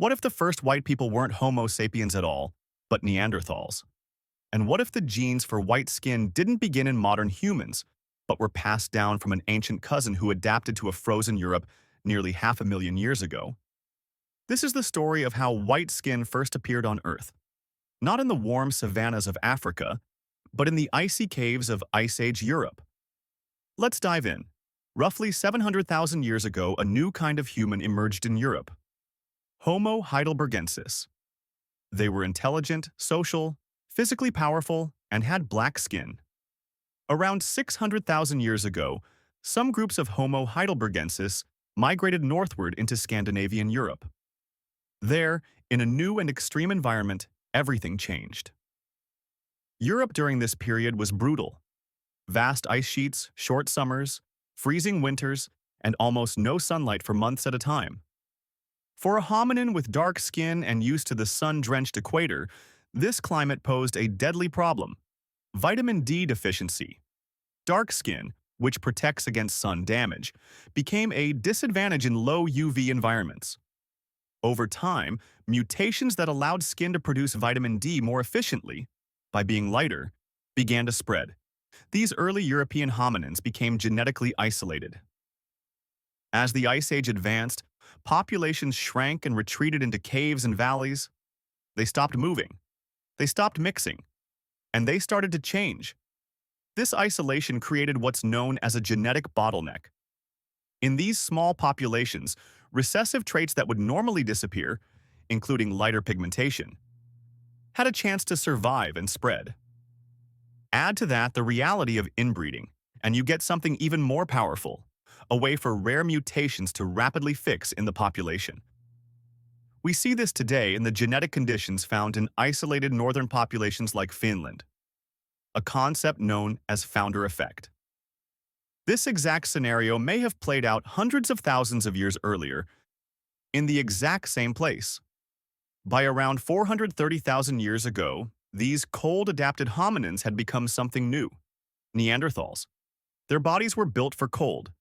What if the first white people weren't Homo sapiens at all, but Neanderthals? And what if the genes for white skin didn't begin in modern humans, but were passed down from an ancient cousin who adapted to a frozen Europe nearly 500,000 years ago? This is the story of how white skin first appeared on Earth, not in the warm savannas of Africa, but in the icy caves of Ice Age Europe. Let's dive in. Roughly 700,000 years ago, a new kind of human emerged in Europe, Homo heidelbergensis. They were intelligent, social, physically powerful, and had black skin. Around 600,000 years ago, some groups of Homo heidelbergensis migrated northward into Scandinavian Europe. There, in a new and extreme environment, everything changed. Europe during this period was brutal. Vast ice sheets, short summers, freezing winters, and almost no sunlight for months at a time. For a hominin with dark skin and used to the sun-drenched equator, this climate posed a deadly problem: vitamin D deficiency. Dark skin, which protects against sun damage, became a disadvantage in low UV environments. Over time, mutations that allowed skin to produce vitamin D more efficiently, by being lighter, began to spread. These early European hominins became genetically isolated. As the Ice Age advanced, populations shrank and retreated into caves and valleys. They stopped moving. They stopped mixing. And they started to change. This isolation created what's known as a genetic bottleneck. In these small populations, recessive traits that would normally disappear, including lighter pigmentation, had a chance to survive and spread. Add to that the reality of inbreeding, and you get something even more powerful: a way for rare mutations to rapidly fix in the population. We see this today in the genetic conditions found in isolated northern populations like Finland, a concept known as founder effect. This exact scenario may have played out hundreds of thousands of years earlier in the exact same place. By around 430,000 years ago, these cold-adapted hominins had become something new: Neanderthals. Their bodies were built for cold: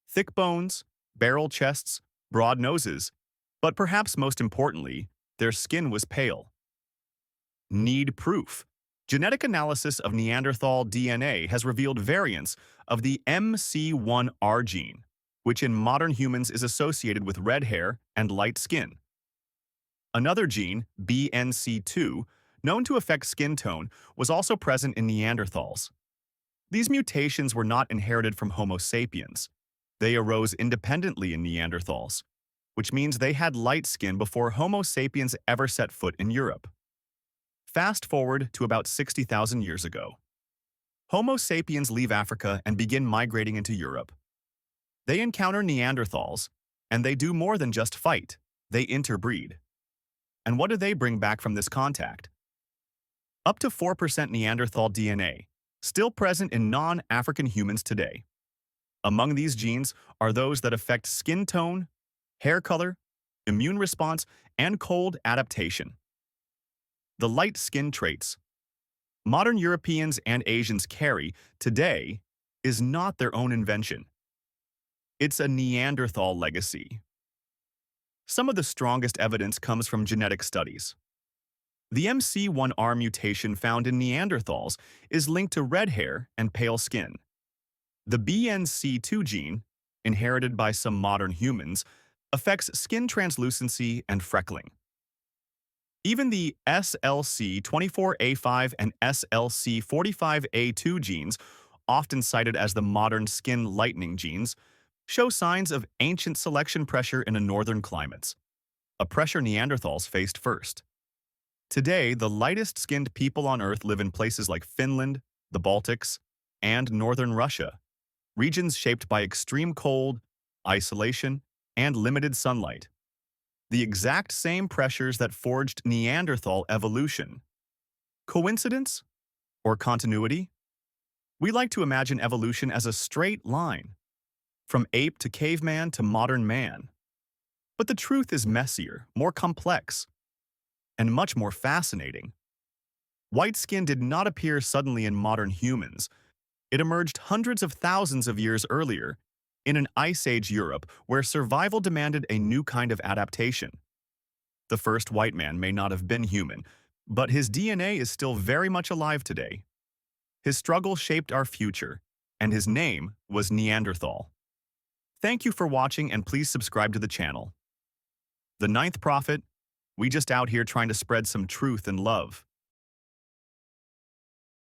thick bones, barrel chests, broad noses, but perhaps most importantly, their skin was pale. Need proof. Genetic analysis of Neanderthal DNA has revealed variants of the MC1R gene, which in modern humans is associated with red hair and light skin. Another gene, BNC2, known to affect skin tone, was also present in Neanderthals. These mutations were not inherited from Homo sapiens. They arose independently in Neanderthals, which means they had light skin before Homo sapiens ever set foot in Europe. Fast forward to about 60,000 years ago. Homo sapiens leave Africa and begin migrating into Europe. They encounter Neanderthals, and they do more than just fight. They interbreed. And what do they bring back from this contact? Up to 4% Neanderthal DNA, still present in non-African humans today. Among these genes are those that affect skin tone, hair color, immune response, and cold adaptation. The light skin traits modern Europeans and Asians carry today is not their own invention. It's a Neanderthal legacy. Some of the strongest evidence comes from genetic studies. The MC1R mutation found in Neanderthals is linked to red hair and pale skin. The BNC2 gene, inherited by some modern humans, affects skin translucency and freckling. Even the SLC24A5 and SLC45A2 genes, often cited as the modern skin lightening genes, show signs of ancient selection pressure in northern climates, a pressure Neanderthals faced first. Today, the lightest-skinned people on Earth live in places like Finland, the Baltics, and northern Russia, regions shaped by extreme cold, isolation, and limited sunlight. The exact same pressures that forged Neanderthal evolution. Coincidence? Or continuity? We like to imagine evolution as a straight line, from ape to caveman to modern man. But the truth is messier, more complex, and much more fascinating. White skin did not appear suddenly in modern humans. It emerged hundreds of thousands of years earlier, in an Ice Age Europe where survival demanded a new kind of adaptation. The first white man may not have been human, but his DNA is still very much alive today. His struggle shaped our future, and his name was Neanderthal. Thank you for watching, and please subscribe to the channel. The ninth prophet, we just out here trying to spread some truth and love.